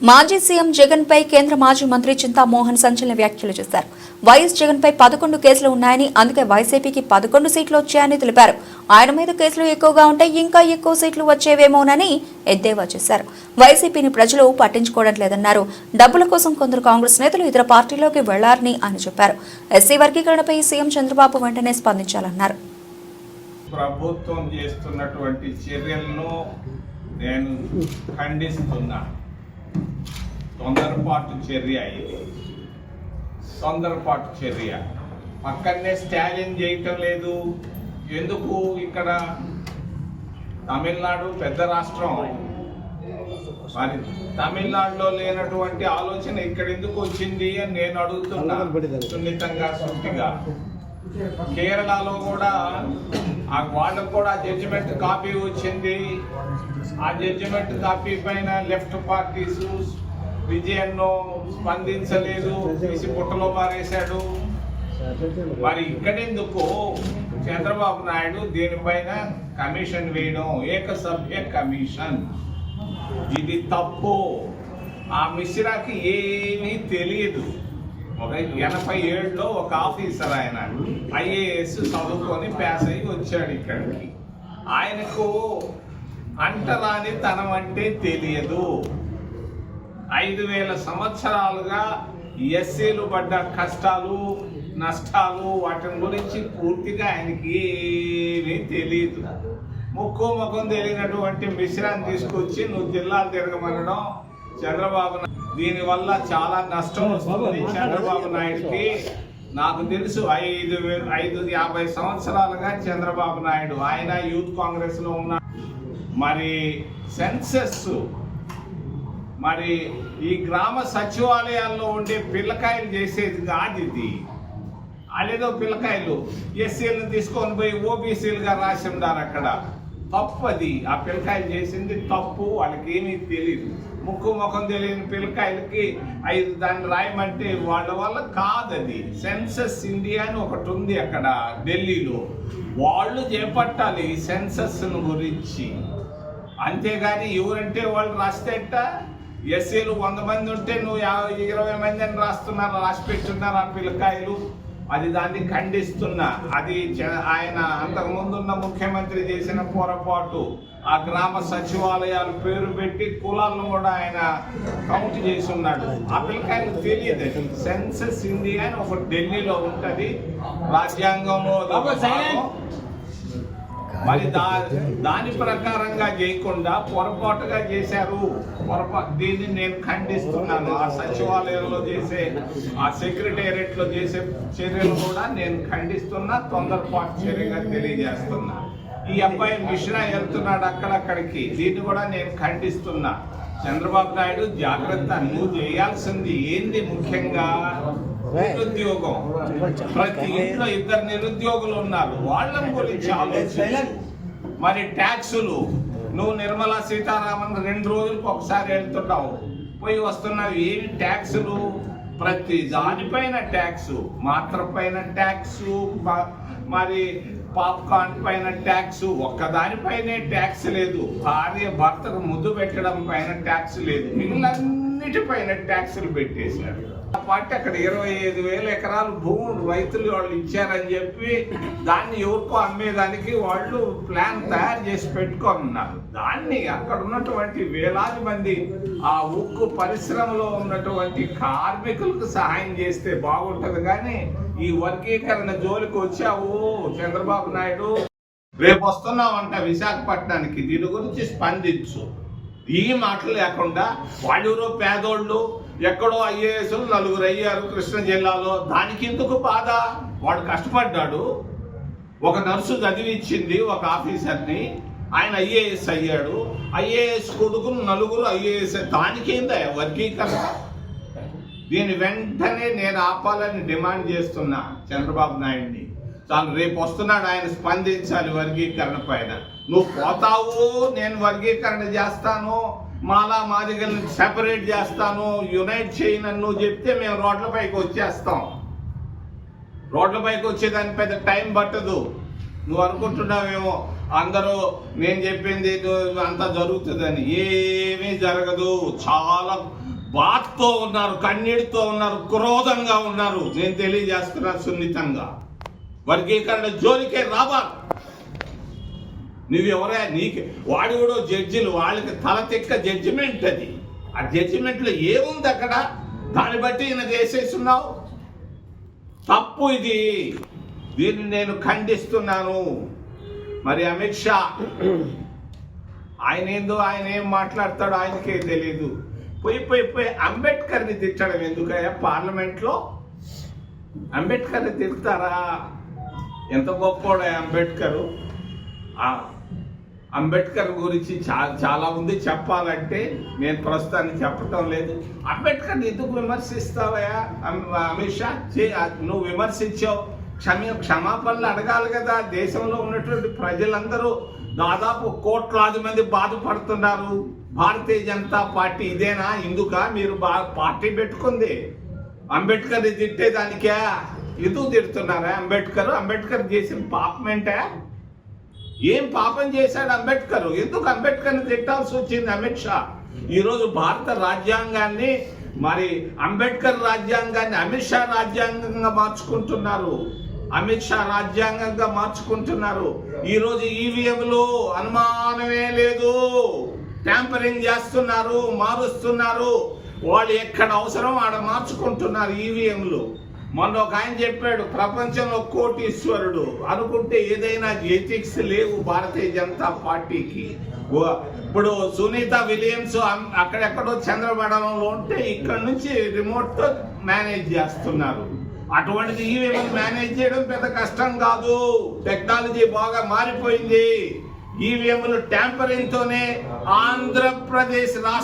మాజీ సీఎం జగన్ పై కేంద్ర మాజీ మంత్రి చింతామోహన్ సంచలన వ్యాఖ్యలు చేశారు. వైఎస్ జగన్ పై 11 కేసులు ఉన్నాయని, అందుకే వైసీపీకి 11 సీట్లు వచ్చాయని తెలిపారు. ఆయన మీద కేసులు ఎక్కువగా ఉంటే ఇంకా ఎక్కువ సీట్లు వచ్చేవేమోనని ఎద్దేవా చేశారు. వైసీపీని ప్రజలు పట్టించుకోవడం లేదన్నారు. డబ్బుల కోసం కొందరు కాంగ్రెస్ నేతలు ఇతర పార్టీలోకి వెళ్లారని ఆయన చెప్పారు. ఎస్సీ వర్గీకరణపై సీఎం చంద్రబాబు వెంటనే స్పందించాలన్నారు. ప్రభుత్వం చేస్తున్నటువంటి చర్యలను నేను ఖండిస్తున్నా. తొందరపాటు చర్య ఇది, తొందరపాటు చర్య. పక్కనే స్టాలిన్ చేయటం లేదు. ఎందుకు? ఇక్కడ తమిళనాడు పెద్ద రాష్ట్రం, మరి తమిళనాడులో లేనటువంటి ఆలోచన ఇక్కడ ఎందుకు వచ్చింది అని నేను అడుగుతున్నా సున్నితంగా, సూటిగా. కేరళలో కూడా వాళ్ళకు కూడా జడ్జిమెంట్ కాపీ వచ్చింది. ఆ జడ్జిమెంట్ కాపీ పైన లెఫ్ట్ పార్టీస్ విజయన్ను స్పందించలేదు, తీసి పుట్టలో మారేశాడు. మరి ఇక్కడెందుకు చంద్రబాబు నాయుడు దీనిపైన కమిషన్ వేయడం, ఏకసభ్య కమిషన్? ఇది తప్పు. ఆ మిశ్రాకి ఏమీ తెలియదు. 87లో ఒక ఆఫీసర్, ఆయన IAS చదువుకొని పాస్ అయ్యి వచ్చాడు ఇక్కడికి. ఆయనకు అంటరాని తనం అంటే తెలియదు. 5000 సంవత్సరాలుగా ఎస్సీలు పడ్డ కష్టాలు నష్టాలు వాటి గురించి పూర్తిగా ఆయనకి ఏమీ తెలియదు. ముఖం తెలియనటువంటి మిశ్రాన్ని తీసుకొచ్చి నువ్వు జిల్లాలు తిరగమనడం చంద్రబాబు, దీనివల్ల చాలా నష్టం వస్తుంది చంద్రబాబు నాయుడుకి. నాకు తెలుసు 50 సంవత్సరాలుగా చంద్రబాబు నాయుడు ఆయన యూత్ కాంగ్రెస్ లో ఉన్నాడు. మరి సెన్సెస్, మరి ఈ గ్రామ సచివాలయాల్లో ఉండే పిల్లకాయలు చేసేది కాదు ఇది. అదేదో పిల్లకాయలు ఎస్సీలను తీసుకొని పోయి ఓబీసీలుగా రాసి ఉన్నారు అక్కడ. తప్పది. ఆ పిల్లకాయలు చేసింది తప్పు. వాళ్ళకి ఏమీ తెలియదు. ముఖం తెలియని పిల్లకాయలకి దాన్ని రాయమంటే వాళ్ళ వల్ల కాదది. సెన్సస్ ఇండియా అని ఒకటి ఉంది అక్కడ ఢిల్లీలో. వాళ్ళు చేపట్టాలి సెన్సస్ గురించి. అంతేగాని ఎవరంటే వాళ్ళు రాస్తేట. ఎస్సీలు 100 మంది ఉంటే నువ్వు 20 మంది అని రాసి పెట్టున్నారు ఆ పిల్లకాయలు. అది దాన్ని ఖండిస్తున్నా. అది ఆయన అంతకుముందున్న ముఖ్యమంత్రి చేసిన పొరపాటు. ఆ గ్రామ సచివాలయాలు పేరు పెట్టి కులాలను కూడా ఆయన కౌంట్ చేసి ఉన్నాడు. ఆ పిల్లకాయలు తెలియదు. సెన్సస్ ఇండియా అని ఒక ఢిల్లీలో ఉంటది, రాజ్యాంగంలో. మరి దాని ప్రకారంగా చేయకుండా పొరపాటుగా చేశారు. దీన్ని నేను ఖండిస్తున్నాను. ఆ సచివాలయంలో చేసే, ఆ సెక్రటేరియట్ లో చేసే చర్యలు కూడా నేను ఖండిస్తున్నా. తొందరపాటు చర్యగా తెలియజేస్తున్నా. ఈ అబ్బాయి మిశ్రా వెళ్తున్నాడు అక్కడికి, దీన్ని కూడా నేను ఖండిస్తున్నా. చంద్రబాబు నాయుడు జాగ్రత్త. నువ్వు చేయాల్సింది ఏంది? ముఖ్యంగా నిరుద్యోగం. ప్రతి ఇంట్లో 2 నిరుద్యోగులు ఉన్నారు. వాళ్ళ గురించి ఆలోచించు. మరి ట్యాక్సులు, నువ్వు నిర్మలా సీతారామన్ 2 రోజులకు ఒకసారి వెళ్తున్నావు, పోయి వస్తున్నావు. ఏమి ట్యాక్సులు? ప్రతి దానిపైన ట్యాక్సు, మాత్ర పైన ట్యాక్సు, మరి పాప్కార్న్ పైన ట్యాక్స్. ఒక్కదానిపైనే ట్యాక్స్ లేదు. భార్య భర్తకు ముద్దు పెట్టడం పైన ట్యాక్స్ లేదు. మిగిలినన్నిటిపైన ట్యాక్సులు పెట్టేశారు. ఆ పార్టీ అక్కడ 25,000 ఎకరాలు భూములు రైతులు వాళ్ళు ఇచ్చారని చెప్పి దాన్ని ఎవరికో అమ్మేదానికి వాళ్ళు ప్లాన్ తయారు చేసి పెట్టుకున్నారు. దాన్ని అక్కడ ఉన్నటువంటి వేలాది మంది ఆ ఉక్కు పరిశ్రమలో ఉన్నటువంటి కార్మికులకు సహాయం చేస్తే బాగుంటది. కానీ ఈ వర్గీకరణ జోలికి వచ్చావు చంద్రబాబు నాయుడు. రేపు వస్తున్నావంట విశాఖపట్నానికి, దీని గురించి స్పందించు. ఈ మాటలు లేకుండా వాళ్ళెవరో పేదోళ్ళు, ఎక్కడో IAS 4 అయ్యారు కృష్ణా జిల్లాలో. దానికి ఎందుకు బాధ? వాడు కష్టపడ్డాడు. ఒక నర్సు చదివిచ్చింది ఒక ఆఫీసర్ని, ఆయన IAS అయ్యాడు. IAS కొడుకును 4 IAS. దానికేందా వర్గీకరణ? దీని వెంటనే నేను ఆపాలని డిమాండ్ చేస్తున్నా చంద్రబాబు నాయుడిని. చాలు, రేపు వస్తున్నాడు ఆయన, స్పందించాలి వర్గీకరణ పైన. నువ్వు పోతావు, నేను వర్గీకరణ చేస్తాను, మాలా మాదిగల్ని సెపరేట్ చేస్తాను, యునైట్ చేయనని నువ్వు చెప్తే మేము రోడ్లపైకి వచ్చేస్తాం. రోడ్లపైకి వచ్చేదాని పెద్ద టైం పట్టదు. నువ్వు అనుకుంటున్నావేమో అందరూ నేను చెప్పింది అంతా జరుగుతుందని. ఏమీ జరగదు. చాలా బాధతో ఉన్నారు, కన్నీటితో ఉన్నారు, క్రోధంగా ఉన్నారు. నేను తెలియజేస్తున్నా సున్నితంగా, వర్గీకరణ జోలికే రావాలి. నువ్వెవరా? నీకు వాడు కూడా జడ్జిలు, వాళ్ళకి తల తెక్క జడ్జిమెంట్ అది. ఆ జడ్జిమెంట్లో ఏముంది అక్కడ? దాన్ని బట్టి ఈయన చేసేస్తున్నావు. తప్పు ఇది. దీన్ని నేను ఖండిస్తున్నాను. మరి అమిత్ షా ఆయన ఏం మాట్లాడతాడో ఆయనకే తెలీదు. పోయి అంబేద్కర్ని తిట్టడం ఎందుకయ్యా పార్లమెంట్లో? అంబేద్కర్ని తిడతారా? ఎంత గొప్పోడా అంబేద్కరు. అంబేద్కర్ గురించి చాలా ఉంది చెప్పాలంటే, నేను ప్రస్తుతానికి చెప్పటం లేదు. అంబేద్కర్ ఎందుకు విమర్శిస్తావయ్యా అమిత్ షా? నువ్వు విమర్శించావు, క్షమాపణలు అడగాలి కదా. దేశంలో ఉన్నటువంటి ప్రజలందరూ దాదాపు కోట్లాది మంది బాధపడుతున్నారు. భారతీయ జనతా పార్టీ ఇదేనా? ఇందుక మీరు పార్టీ పెట్టుకుంది? అంబేద్కర్ని తిట్టేదానికే ఎందుకు తిడుతున్నారా? అంబేద్కర్ చేసిన పాపం ఏంటా? ఏం పాపం చేశాడు అంబేద్కర్? ఎందుకు అంబేద్కర్ని తిట్టాల్సి వచ్చింది అమిత్ షా? ఈరోజు భారత రాజ్యాంగాన్ని, మరి అంబేద్కర్ రాజ్యాంగాన్ని అమిత్ షా రాజ్యాంగంగా మార్చుకుంటున్నారు. ఈరోజు ఈవీఎంలు అనుమానమే లేదు, ట్యాంపరింగ్ చేస్తున్నారు, మారుస్తున్నారు. వాళ్ళు ఎక్కడ అవసరం ఆడ మార్చుకుంటున్నారు ఈవీఎంలు. మొన్న ఒక ఆయన చెప్పాడు, ప్రపంచంలో కోటీశ్వరుడు అనుకుంటే ఏదైనా ఎథిక్స్ లేవు భారతీయ జనతా పార్టీకి. ఇప్పుడు సునీత విలియమ్స్ అక్కడెక్కడో చంద్రమండలంలో ఉంటే ఇక్కడ నుంచి రిమోట్తో మేనేజ్ చేస్తున్నారు. అటువంటిది ఈవీఎం మేనేజ్ చేయడం పెద్ద కష్టం కాదు. టెక్నాలజీ బాగా మారిపోయింది. ఈవీఎంలు ట్యాంపరింగ్ తోనే ఆంధ్రప్రదేశ్ రాష్ట్ర